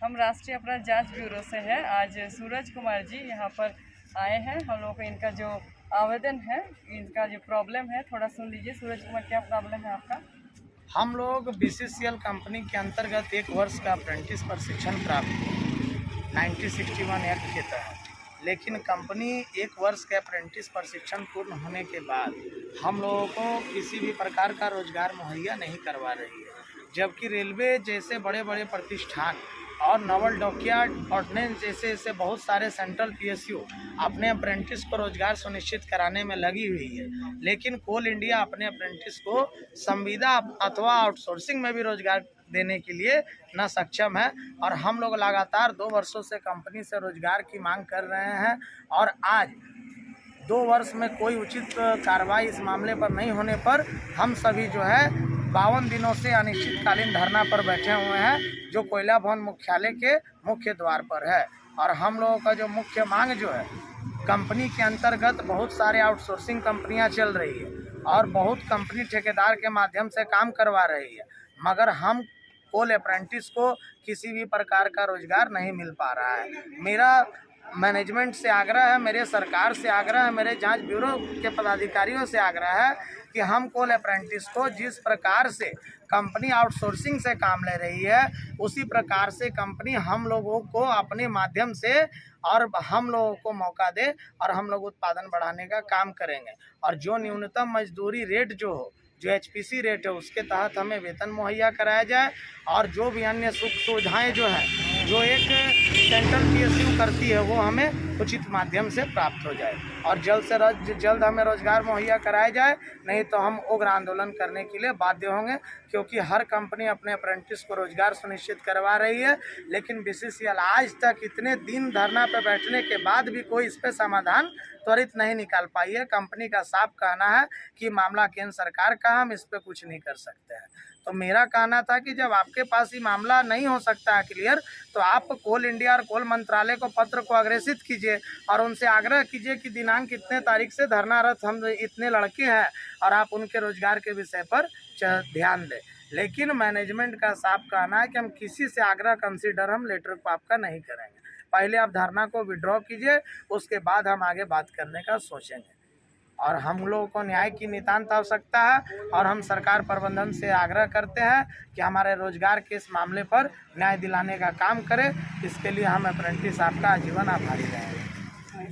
हम राष्ट्रीय अपराध जांच ब्यूरो से हैं। आज सूरज कुमार जी यहाँ पर आए हैं। हम लोग को इनका जो आवेदन है, इनका जो प्रॉब्लम है, थोड़ा सुन लीजिए। सूरज कुमार, क्या प्रॉब्लम है आपका? हम लोग BCCL कंपनी के अंतर्गत 1 वर्ष का अप्रेंटिस प्रशिक्षण प्राप्त किया 1961 एक्ट के तहत, लेकिन कंपनी 1 वर्ष के अप्रेंटिस प्रशिक्षण पूर्ण होने के बाद हम लोगों को किसी भी प्रकार का रोजगार मुहैया नहीं करवा रही है, जबकि रेलवे जैसे बड़े बड़े प्रतिष्ठान और नवल डॉकयार्ड ऑर्डिनेंस जैसे बहुत सारे सेंट्रल PSU अपने अप्रेंटिस को रोजगार सुनिश्चित कराने में लगी हुई है, लेकिन कोल इंडिया अपने अप्रेंटिस को संविदा अथवा आउटसोर्सिंग में भी रोजगार देने के लिए न सक्षम है। और हम लोग लगातार 2 वर्षों से कंपनी से रोजगार की मांग कर रहे हैं, और आज 2 वर्ष में कोई उचित कार्रवाई इस मामले पर नहीं होने पर हम सभी जो है 52 दिनों से अनिश्चितकालीन धरना पर बैठे हुए हैं, जो कोयला भवन मुख्यालय के मुख्य द्वार पर है। और हम लोगों का जो मुख्य मांग जो है, कंपनी के अंतर्गत बहुत सारे आउटसोर्सिंग कंपनियां चल रही है और बहुत कंपनी ठेकेदार के माध्यम से काम करवा रही है, मगर हम कोल अप्रेंटिस को किसी भी प्रकार का रोजगार नहीं मिल पा रहा है। मेरा मैनेजमेंट से आग्रह है, मेरे सरकार से आग्रह है, मेरे जांच ब्यूरो के पदाधिकारियों से आग्रह है कि हम कोल अप्रेंटिस को जिस प्रकार से कंपनी आउटसोर्सिंग से काम ले रही है, उसी प्रकार से कंपनी हम लोगों को अपने माध्यम से और हम लोगों को मौका दे और हम लोग उत्पादन बढ़ाने का काम करेंगे। और जो न्यूनतम मजदूरी रेट जो हो, जो HPC रेट है, उसके तहत हमें वेतन मुहैया कराया जाए, और जो भी अन्य सुख सुविधाएँ जो हैं, जो एक सेंट्रल PSU करती है, वो हमें उचित माध्यम से प्राप्त हो जाए और जल्द से जल्द हमें रोजगार मुहैया कराया जाए। नहीं तो हम उग्र आंदोलन करने के लिए बाध्य होंगे, क्योंकि हर कंपनी अपने अप्रेंटिस को रोजगार सुनिश्चित करवा रही है, लेकिन BCCL आज तक इतने दिन धरना पर बैठने के बाद भी कोई इस पर समाधान त्वरित नहीं निकाल पाई है। कंपनी का साफ कहना है कि मामला केंद्र सरकार का, हम इस पर कुछ नहीं कर सकते हैं। तो मेरा कहना था कि जब आपके पास ये मामला नहीं हो सकता है क्लियर, तो आप कोल इंडिया और कोल मंत्रालय को पत्र को अग्रेसित कीजिए और उनसे आग्रह कीजिए कि दिनांक इतने तारीख से धरनारत हम इतने लड़के हैं और आप उनके रोजगार के विषय पर ध्यान दें। लेकिन मैनेजमेंट का साफ कहना है कि हम किसी से आग्रह कंसीडर हम लेटर को आपका नहीं करेंगे। पहले आप धरना को विड्रॉ कीजिए, उसके बाद हम आगे बात करने का सोचेंगे। और हम लोगों को न्याय की नितांत आवश्यकता है, और हम सरकार प्रबंधन से आग्रह करते हैं कि हमारे रोजगार के इस मामले पर न्याय दिलाने का काम करें। इसके लिए हम अप्रेंटिस आपका आजीवन आभारी रहेंगे।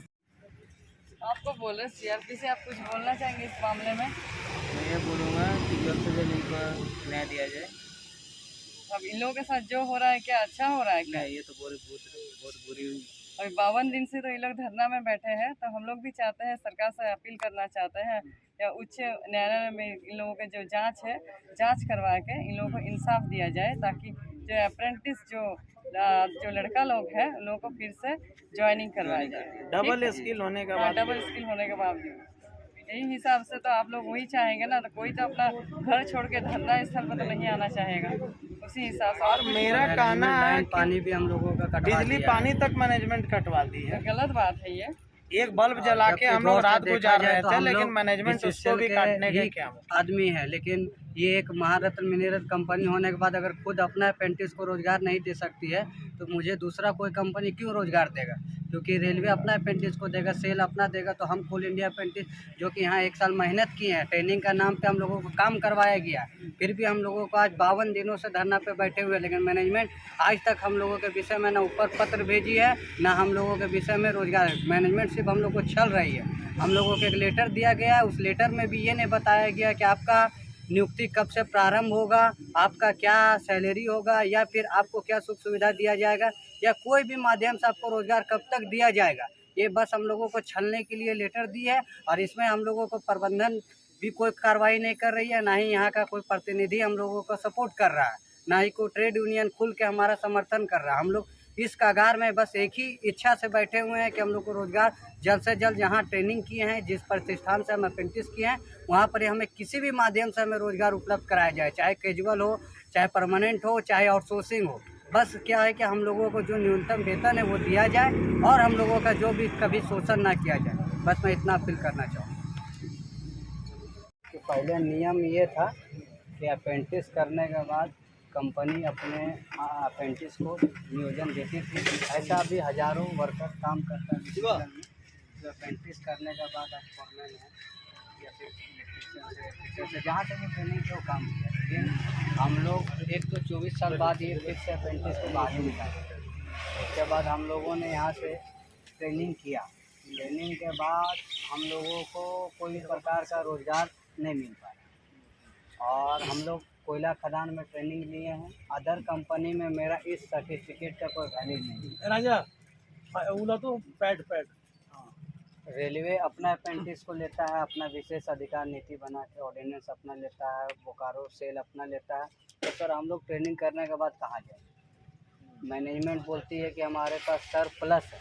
आपको बोले CRP से आप कुछ बोलना चाहेंगे इस मामले में? मैं ये बोलूँगा कि जल्द से जल्द इनको न्याय दिया जाए। अब इन लोगों के साथ जो हो रहा है, क्या अच्छा हो रहा है क्या? नहीं, ये तो बहुत बुरी हुई। अभी 52 दिन से तो ये लोग धरना में बैठे हैं, तो हम लोग भी चाहते हैं, सरकार से अपील करना चाहते हैं या उच्च न्यायालय में इन लोगों के जो जांच है, जांच करवा के इन लोगों को इंसाफ दिया जाए, ताकि जो अप्रेंटिस जो लड़का लोग हैं, उन लोगों को फिर से ज्वाइनिंग करवाया जाए। डबल स्किल होने के बाद, डबल स्किल होने के बावजूद यही हिसाब से तो आप लोग वही चाहेंगे ना। तो कोई तो अपना घर छोड़ के धरना स्थल पर तो नहीं आना चाहेगा, उसी हिसाब से। और मेरा कहना है कि पानी भी हम लोगों का बिजली पानी तक मैनेजमेंट कटवा दी है। गलत बात है ये। एक बल्ब जला के हम लोग रात गुजार रहे थे, लेकिन मैनेजमेंट उसको भी काटने के क्या आदमी है। लेकिन ये एक महारत्न मिनरल कंपनी होने के बाद अगर खुद अपना अप्रेंटिस को रोजगार नहीं दे सकती है, तो मुझे दूसरा कोई कंपनी क्यों रोजगार देगा? क्योंकि रेलवे अपना अप्रेंटिस को देगा, सेल अपना देगा, तो हम कोल इंडिया अप्रेंटिस जो कि यहाँ 1 साल मेहनत की है, ट्रेनिंग का नाम पे हम लोगों को काम करवाया गया, फिर भी हम लोगों को आज 52 दिनों से धरना पे बैठे हुए, लेकिन मैनेजमेंट आज तक हम लोगों के विषय में ना ऊपर पत्र भेजी है, ना हम लोगों के विषय में रोजगार। मैनेजमेंट सिर्फ हम लोग को छल रही है। हम लोगों को एक लेटर दिया गया, उस लेटर में भी ये नहीं बताया गया कि आपका नियुक्ति कब से प्रारंभ होगा, आपका क्या सैलरी होगा, या फिर आपको क्या सुख सुविधा दिया जाएगा, या कोई भी माध्यम से आपको रोजगार कब तक दिया जाएगा। ये बस हम लोगों को छलने के लिए लेटर दी है, और इसमें हम लोगों को प्रबंधन भी कोई कार्रवाई नहीं कर रही है, ना ही यहाँ का कोई प्रतिनिधि हम लोगों को सपोर्ट कर रहा है, ना ही कोई ट्रेड यूनियन खुल के हमारा समर्थन कर रहा है। हम लोग इस कगार में बस एक ही इच्छा से बैठे हुए हैं कि हम लोग को रोज़गार जल्द से जल्द, जहाँ ट्रेनिंग किए हैं, जिस प्रतिष्ठान से हम अप्रेंटिस किए हैं, वहाँ पर हमें किसी भी माध्यम से हमें रोज़गार उपलब्ध कराया जाए, चाहे कैजुअल हो, चाहे परमानेंट हो, चाहे आउटसोर्सिंग हो। बस क्या है कि हम लोगों को जो न्यूनतम वेतन है वो दिया जाए, और हम लोगों का जो भी कभी शोषण ना किया जाए। बस मैं इतना अपील करना चाहूँगा। कि पहले नियम ये था कि अप्रेंटिस करने के बाद कंपनी अपने अप्रेंटिस को नियोजन देती थी। ऐसा भी हज़ारों वर्कर काम करता है जो अप्रेंटिस करने के बाद अब फॉरमैन है या फिर इलेक्ट्रीशियन से जहाँ से भी ट्रेनिंग के वो काम किया। लेकिन हम लोग एक तो 24 साल बाद ये फिर से अप्रेंटिस को बाहर निकाले। उसके बाद हम लोगों ने यहाँ से ट्रेनिंग किया। ट्रेनिंग के बाद हम लोगों को कोई प्रकार का रोज़गार नहीं मिल पाया, और हम लोग कोयला खदान में ट्रेनिंग लिए हैं। अदर कंपनी में मेरा इस सर्टिफिकेट का कोई वैल्यू नहीं है। राजा उला तो पैड रेलवे अपना अप्रेंटिस को लेता है, अपना विशेष अधिकार नीति बना के ऑर्डिनेंस अपना लेता है, बोकारो सेल अपना लेता है। तो सर हम लोग ट्रेनिंग करने के बाद कहाँ जाए? मैनेजमेंट बोलती है कि हमारे पास सरप्लस है,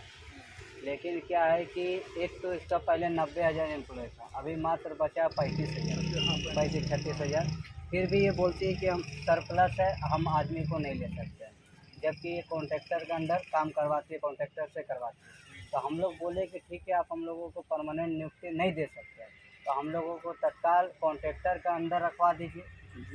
लेकिन क्या है कि एक तो इसका पहले 90,000 एम्प्लॉय था, अभी मात्र बचा 35,000। फिर भी ये बोलती है कि हम सरप्लस है, हम आदमी को नहीं ले सकते, जबकि ये कॉन्ट्रैक्टर के अंदर काम करवाती है, कॉन्ट्रैक्टर से करवाती है। तो हम लोग बोले कि ठीक है, आप हम लोगों को परमानेंट नियुक्ति नहीं दे सकते, तो हम लोगों को तत्काल कॉन्ट्रैक्टर का अंदर रखवा दीजिए,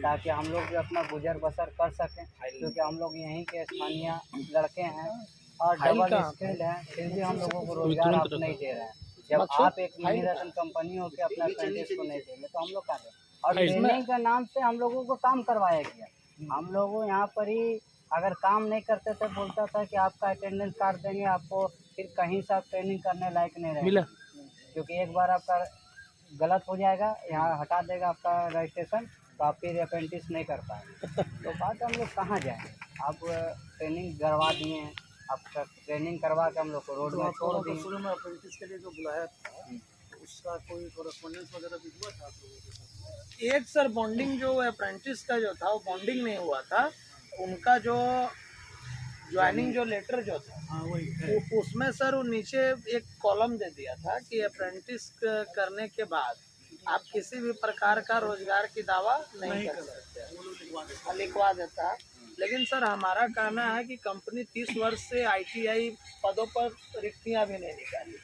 ताकि हम लोग भी अपना गुजर बसर कर सकें, क्योंकि हम लोग यहीं के स्थानीय लड़के हैं और डबल स्किल्ड हैं, फिर भी हम लोगों को रोजगार आप नहीं दे रहे हैं। जब आप एक मिनी रत्न कंपनी हो के अपना अप्रेंटिस को नहीं देंगे तो हम लोग कहाँ दें? और ट्रेनिंग के नाम से हम लोगों को काम करवाया गया। हम लोगों यहाँ पर ही अगर काम नहीं करते थे, बोलता था कि आपका अटेंडेंस काट देंगे, आपको फिर कहीं से आप ट्रेनिंग करने लायक नहीं रहेगा, क्योंकि एक बार आपका गलत हो जाएगा, यहाँ हटा देगा आपका रजिस्ट्रेशन, तो आप फिर अप्रेंटिस नहीं कर पाएंगे। तो बात हम लोग कहाँ जाएँ? आप ट्रेनिंग करवा दिए हैं, आपका ट्रेनिंग करवा के हम लोग को रोड में छोड़ दिए। शुरू में अप्रेंटिस के लिए जो बुलाया था उसका कोई कोरेस्पोंडेंस वगैरह भी हुआ था आप लोगों के साथ? एक सर बॉन्डिंग जो अप्रेंटिस का जो था वो बॉन्डिंग नहीं हुआ था, उनका जो ज्वाइनिंग जो लेटर जो था उसमें सर वो नीचे एक कॉलम दे दिया था कि अप्रेंटिस करने के बाद आप किसी भी प्रकार का रोजगार की दावा नहीं कर सकते, लिखवा देता। लेकिन सर हमारा कहना है कि कंपनी 30 वर्ष से ITI पदों पर रिक्तियां भी नहीं निकाली,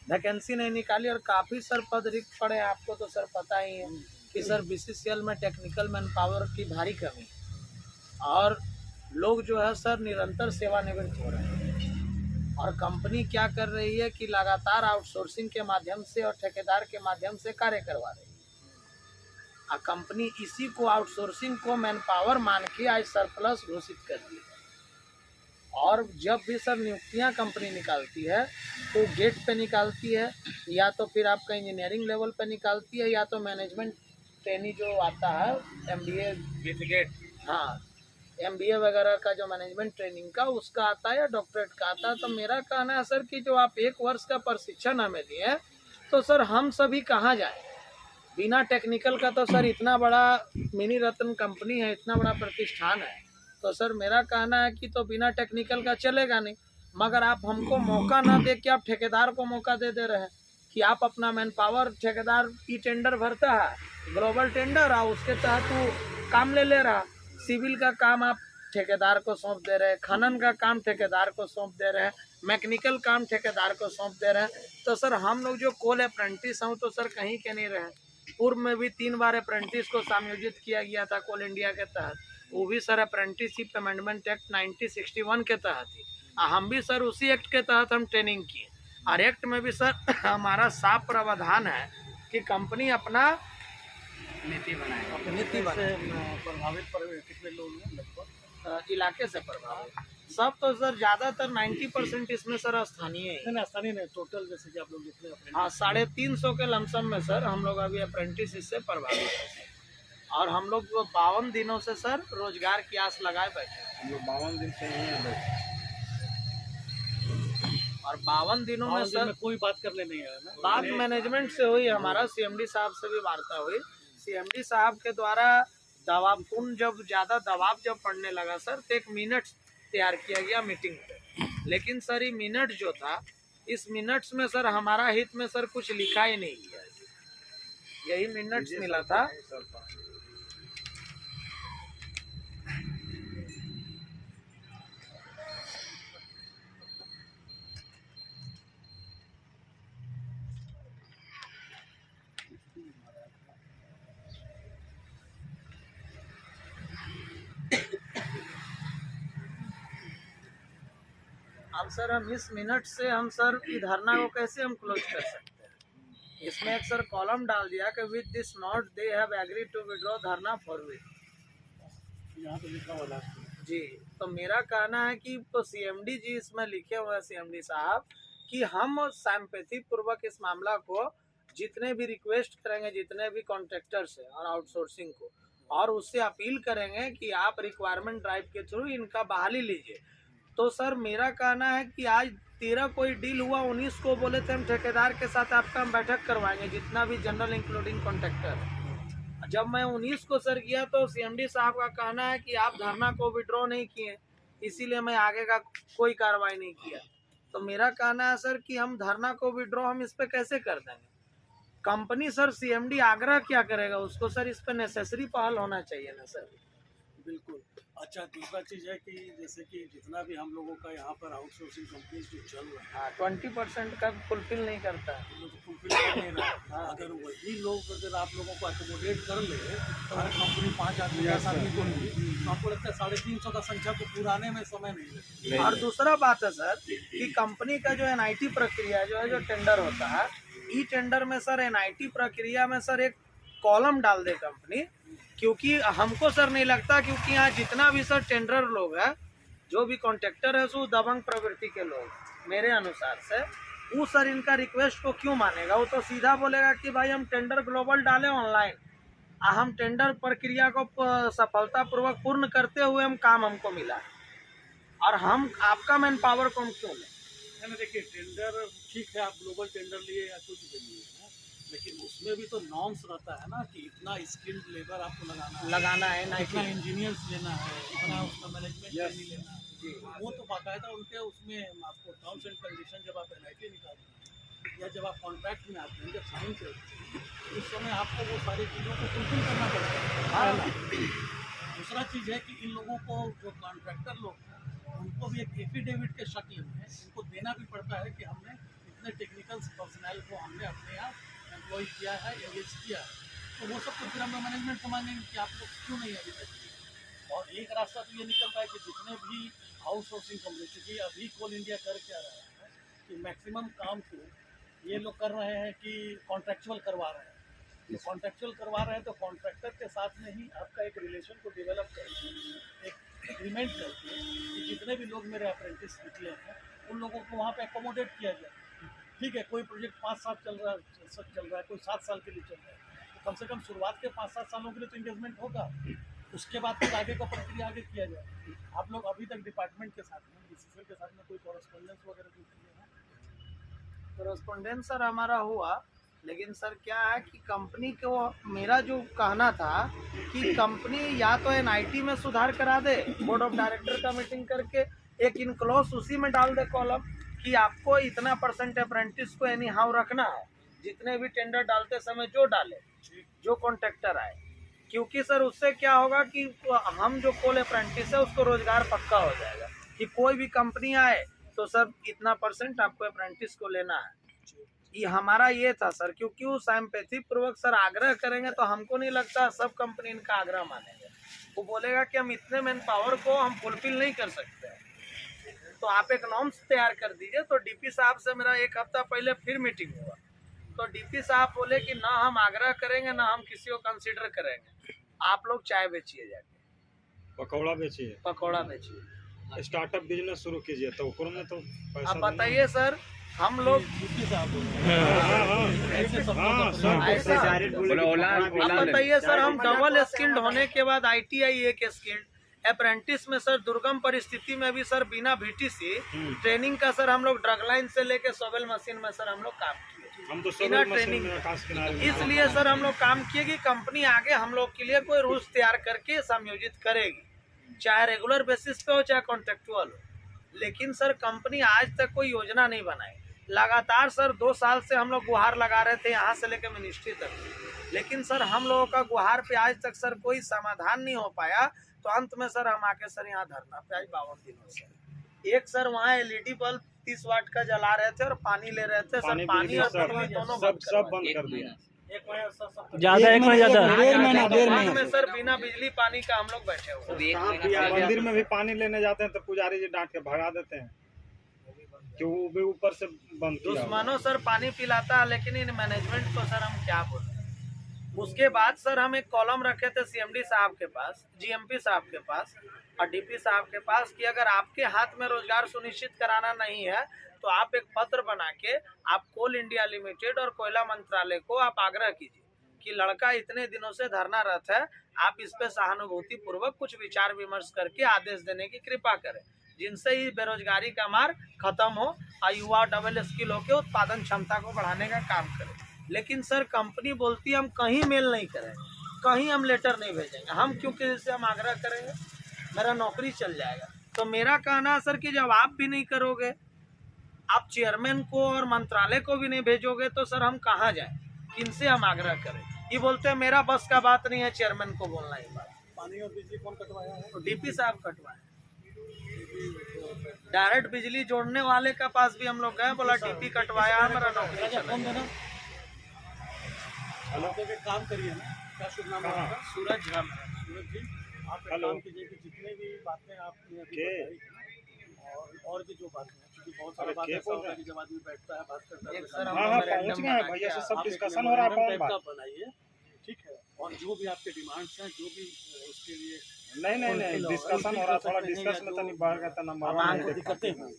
वैकेंसी नहीं निकाली, और काफ़ी सर पद रिक्त पड़े। आपको तो सर पता ही है कि सर BCCL में टेक्निकल मैन पावर की भारी कमी है, और लोग जो है सर निरंतर सेवानिवृत्त हो रहे हैं, और कंपनी क्या कर रही है कि लगातार आउटसोर्सिंग के माध्यम से और ठेकेदार के माध्यम से कार्य करवा रही है। कंपनी इसी को आउटसोर्सिंग को मैन पावर मान के आज सरप्लस घोषित कर दी है। और जब भी सर नियुक्तियां कंपनी निकालती है तो गेट पे निकालती है, या तो फिर आपका इंजीनियरिंग लेवल पे निकालती है, या तो मैनेजमेंट ट्रेनी जो आता है MBA गेट, हाँ MBA वगैरह का जो मैनेजमेंट ट्रेनिंग का उसका आता है, या डॉक्टरेट का आता है। तो मेरा कहना है सर कि जो आप 1 वर्ष का प्रशिक्षण हमें दिए, तो सर हम सभी कहाँ जाएँ बिना टेक्निकल का? तो सर इतना बड़ा मिनी रत्न कंपनी है, इतना बड़ा प्रतिष्ठान है, तो सर मेरा कहना है कि तो बिना टेक्निकल का चलेगा नहीं। मगर आप हमको मौका ना दे के आप ठेकेदार को मौका दे रहे हैं कि आप अपना मैन पावर, ठेकेदार ई टेंडर भरता है ग्लोबल टेंडर, और उसके तहत वो काम ले रहा। सिविल का काम आप ठेकेदार को सौंप दे रहे हैं, खनन का काम ठेकेदार को सौंप दे रहे हैं, मैकेनिकल काम ठेकेदार को सौंप दे रहे हैं। तो सर हम लोग जो कोल अप्रेंटिस हों तो सर कहीं के नहीं रहे। पूर्व में भी 3 बार अप्रेंटिस को समायोजित किया गया था कोल इंडिया के तहत, वो भी सर अप्रेंटिसशिप अमेंडमेंट एक्ट 1961 के तहत ही। हम भी सर उसी एक्ट के तहत हम ट्रेनिंग किए, और एक्ट में भी सर हमारा साफ प्रावधान है कि कंपनी अपना नीति बनाए। नीति प्रभावित कितने लोग हैं लगभग इलाके से प्रभावित? सब तो सर ज़्यादातर 90% इसमें सर स्थानीय है। स्थानीय नहीं, टोटल जैसे कि आप लोग जितने, हाँ 350 के लमसम में सर हम लोग अभी अप्रेंटिस इससे प्रभावित है। और हम लोग 52 दिनों से सर रोजगार की आस लगाए बैठे हैं। हम लोग 52 दिन से ही हैं। और 52 दिनों में सर कोई बात करने नहीं आया ना। बात मैनेजमेंट से हुई, हमारा सीएमडी साहब से भी वार्ता हुई। सीएमडी साहब के द्वारा दबावपूर्ण जब ज़्यादा दबाव जब पड़ने लगा सर, तो एक मिनट तैयार किया गया मीटिंग पे। लेकिन सर ये मिनट जो था, इस मिनट्स में सर हमारा हित में सर कुछ लिखा ही नहीं गया, यही मिनट्स मिला था। अब सर हम इस मिनट से हम सर की धरना को कैसे हम क्लोज कर सकते हैं? इसमें एक सर कॉलम डाल दिया कि with this note they have agreed to withdraw dharna forward. यहाँ पे लिखा हुआ जी, तो मेरा कहना है कि तो सीएमडी जी इसमें लिखे हुए हैं, सीएमडी साहब, कि हम सैम्पैथी पूर्वक इस मामला को जितने भी रिक्वेस्ट करेंगे, जितने भी कॉन्ट्रैक्टर्स हैं और आउटसोर्सिंग को, और उससे अपील करेंगे कि आप रिक्वायरमेंट ड्राइव के थ्रू इनका बहाली लीजिए। तो सर मेरा कहना है कि आज 13 कोई डील हुआ, 19 को बोले थे हम ठेकेदार के साथ आपका हम बैठक करवाएंगे, जितना भी जनरल इंक्लूडिंग कॉन्ट्रैक्टर। जब मैं 19 को सर किया तो सीएमडी साहब का कहना है कि आप धरना को विड्रॉ नहीं किए, इसीलिए मैं आगे का कोई कार्रवाई नहीं किया। तो मेरा कहना है सर कि हम धरना को विड्रॉ हम इस पर कैसे कर देंगे? कंपनी सर सीएमडी आग्रह क्या करेगा उसको सर, इस पर नेसेसरी पहल होना चाहिए ना सर। बिल्कुल। अच्छा, दूसरा चीज़ है कि जैसे कि जितना भी हम लोगों का यहाँ पर आउटसोर्सिंग कंपनीज जो चल रहा है, हाँ 20% का फुलफिल नहीं करता है। वो तो फुलफिल कर नहीं रहा है। अगर वही लोग अगर आप लोगों को एकोमोडेट कर ले तो हर कंपनी 5 आदमी 10 आदमी को ले, तो आपको लगता है 350 का संख्या को पुराने में समय नहीं लगेगा। और दूसरा बात है सर कि कंपनी का जो एनआईटी प्रक्रिया जो है, जो टेंडर होता है, ई टेंडर में सर एनआईटी प्रक्रिया में सर एक कॉलम डाल दे कंपनी, क्योंकि हमको सर नहीं लगता, क्योंकि यहाँ जितना भी सर टेंडर लोग हैं, जो भी कॉन्ट्रैक्टर है, सो दबंग प्रवृत्ति के लोग मेरे अनुसार से, वो सर इनका रिक्वेस्ट को क्यों मानेगा? वो तो सीधा बोलेगा कि भाई हम टेंडर ग्लोबल डालें ऑनलाइन, हम टेंडर प्रक्रिया को सफलतापूर्वक पूर्ण करते हुए हम काम हमको मिला, और हम आपका मैन पावर को हम क्यों लें? देखिए, टेंडर ठीक है, आप ग्लोबल टेंडर लिए या कुछ भी लिए, लेकिन उसमें भी तो नॉर्म्स रहता है ना कि इतना स्किल्ड लेबर आपको लगाना है, इतना इंजीनियर्स लेना है, इतना उसका मैनेजमेंट ट्रेनिंग लेना है। वो तो बाकायदा उनके उसमें आपको टर्म्स एंड कंडीशन जब आप एनआईटी निकालते हैं या जब आप कॉन्ट्रैक्ट में आते हैं, जब साइन करते हैं, उस समय आपको वो सारी चीज़ों को फुलफिल करना पड़ता है। दूसरा चीज़ है कि इन लोगों को जो कॉन्ट्रैक्टर लोग हैं, उनको भी एक एफिडेविट के शक्ल में इनको देना भी पड़ता है कि हमने इतने टेक्निकल पर्सनल को हमने अपने यहाँ एम्प्लॉय किया है, एंगेज किया है। तो वो सब तो फिर हम मैनेजमेंट को मांगेंगे कि आप लोग क्यों नहीं अभी तक। और एक रास्ता तो ये निकल रहा है कि जितने भी आउटसोर्सिंग कंपनी, क्योंकि अभी कोल इंडिया कर क्या रहा है कि मैक्सिमम काम को ये लोग कर रहे हैं कि कॉन्ट्रैक्चुअल करवा रहे हैं। तो कॉन्ट्रैक्चुअल करवा रहे हैं तो कॉन्ट्रैक्टर के साथ में ही आपका एक रिलेशन को डेवलप करके, एक एग्रीमेंट करके कि जितने भी लोग मेरे अप्रेंटिस निकले हैं उन लोगों को वहाँ पे एकोमोडेट किया जाए। ठीक है, कोई प्रोजेक्ट 5 साल चल रहा है, कोई 7 साल के लिए चल रहा है, तो कम से कम शुरुआत के 5-7 सालों के लिए तो इंगेजमेंट होगा, उसके बाद फिर आगे का प्रक्रिया आगे किया जाए। आप लोग अभी तक डिपार्टमेंट के साथ में, बीसीसीएल के साथ में कोई कॉरेस्पॉन्डेंस वगैरह कुछ किए हैं? कॉरेस्पॉन्डेंस सर हमारा हुआ, लेकिन सर क्या है कि कंपनी को मेरा जो कहना था कि कंपनी या तो एनआईटी में सुधार करा दे, बोर्ड ऑफ डायरेक्टर का मीटिंग करके एक इनक्लोज उसी में डाल दे कॉलम कि आपको इतना % अप्रेंटिस को एनी हाउ रखना है, जितने भी टेंडर डालते समय जो डाले, जो कॉन्ट्रैक्टर आए। क्योंकि सर उससे क्या होगा कि हम जो कोल अप्रेंटिस है उसको रोजगार पक्का हो जाएगा कि कोई भी कंपनी आए तो सर इतना % आपको अप्रेंटिस को लेना है। ये हमारा ये था सर, क्योंकि वो सैम्पैथी पूर्वक सर आग्रह करेंगे तो हमको नहीं लगता सब कंपनी इनका आग्रह मानेंगे। वो बोलेगा कि हम इतने मैन पावर को हम फुलफिल नहीं कर सकते, तो आप एक नॉर्म्स तैयार कर दीजिए। तो डीपी साहब से मेरा 1 हफ्ता पहले फिर मीटिंग हुआ, तो डीपी साहब बोले कि ना हम आग्रह करेंगे ना हम किसी को कंसीडर करेंगे, आप लोग चाय बेचिए, जाके पकौड़ा बेचिए, पकौड़ा बेचिए, स्टार्टअप बिजनेस शुरू कीजिए, तो उनको में तो पैसा। अब बताइए सर, हम लोग अब बताइए सर, हम डबल स्किल्ड होने के बाद ITI एक स्किल्ड, अप्रेंटिस में सर दुर्गम परिस्थिति में भी सर बिना VTC ट्रेनिंग का सर हम लोग ड्रग लाइन से लेके सोवेल मशीन में सर हम लोग काम किए। हम तो बिना सब ट्रेनिंग मशीन में आकाश किनारे में इसलिए सर हम लोग काम किए कि कंपनी आगे हम लोग के लिए कोई रूल्स तैयार करके समायोजित करेगी, चाहे रेगुलर बेसिस पे हो चाहे कॉन्ट्रेक्चुअल हो। लेकिन सर कंपनी आज तक कोई योजना नहीं बनाई। लगातार सर 2 साल से हम लोग गुहार लगा रहे थे यहाँ से लेकर मिनिस्ट्री तक, लेकिन सर हम लोगों का गुहार पे आज तक सर कोई समाधान नहीं हो पाया। तो अंत में सर हम आके सर यहाँ धरना पे आज 52 दिनों से। एक सर वहाँ LED बल्ब 30 वाट का जला रहे थे और पानी ले रहे थे सर, पानी और बिजली दोनों सब बंद कर दिया। ज्यादा एक महीना ज्यादा डेढ़ महीना में सर बिना बिजली पानी का हम लोग बैठे हुए। मंदिर में भी पानी लेने जाते हैं तो पुजारी जी डांट के भगा देते हैं कि वो भी ऊपर से बंद किया हुआ है। दुश्मनों सर पानी पिलाता है, लेकिन इन मैनेजमेंट को सर हम क्या बोलें। उसके बाद सर हम एक कॉलम रखे थे CMD साहब के पास, GMP साहब के पास और DP साहब के पास कि अगर आपके हाथ में रोजगार सुनिश्चित कराना नहीं है तो आप एक पत्र बना के आप कोल इंडिया लिमिटेड और कोयला मंत्रालय को आप आग्रह कीजिए कि लड़का इतने दिनों से धरनारत है, आप इस पे सहानुभूति पूर्वक कुछ विचार विमर्श करके आदेश देने की कृपा करें, जिनसे ही बेरोजगारी का मार्ग खत्म हो और युवा डबल स्किल होकर उत्पादन क्षमता को बढ़ाने का काम करें। लेकिन सर कंपनी बोलती है हम कहीं मेल नहीं करेंगे, कहीं हम लेटर नहीं भेजेंगे, हम क्योंकि इससे हम आग्रह करेंगे मेरा नौकरी चल जाएगा। तो मेरा कहना है सर कि जब आप भी नहीं करोगे, आप चेयरमैन को और मंत्रालय को भी नहीं भेजोगे तो सर हम कहाँ जाएं, किनसे हम आग्रह करें। ये बोलते हैं मेरा बस का बात नहीं है चेयरमैन को बोलना ये बात। पानी और बिजली कौन कटवाया है? तो DP साहब कटवाए। डायरेक्ट बिजली जोड़ने वाले का पास भी हम लोग गए, बोला DP कटवाया है, मेरा नौकरी चला कौन गया। देना? आप लोग एक काम करिए ना, क्या शुभ नाम है आपका? सूरज झा। सूरज जी, आप एक हेलो। काम कीजिए कि जितने भी बातें आपने अभी के? बताई और भी जो बातें हैं, क्योंकि बहुत सारी अरे बातें के ऐसा बोल होता है रहे कि जब आदमी बैठता है बात करता है एक तो सर हम हाँ, लोग पहुंच random गए हैं बना भैया के से सब आप एक डिस्कशन हो रहा है memorandum कौन टाइप बात। का बनाइए, ठीक है, और जो भी आपके डिमांड्स हैं, जो भी उसके लिए नहीं डिस्कसन हो रहा है, थोड़ा डिस्कस में तो नहीं बढ़ गया था नंबर आपको वन दिक्कतें हैं,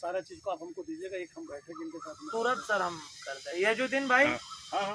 सारा चीज को आप हमको दीजिएगा, एक हम बैठे इनके साथ में। तुरंत सर हम करते हैं। यजुद्दीन भाई हाँ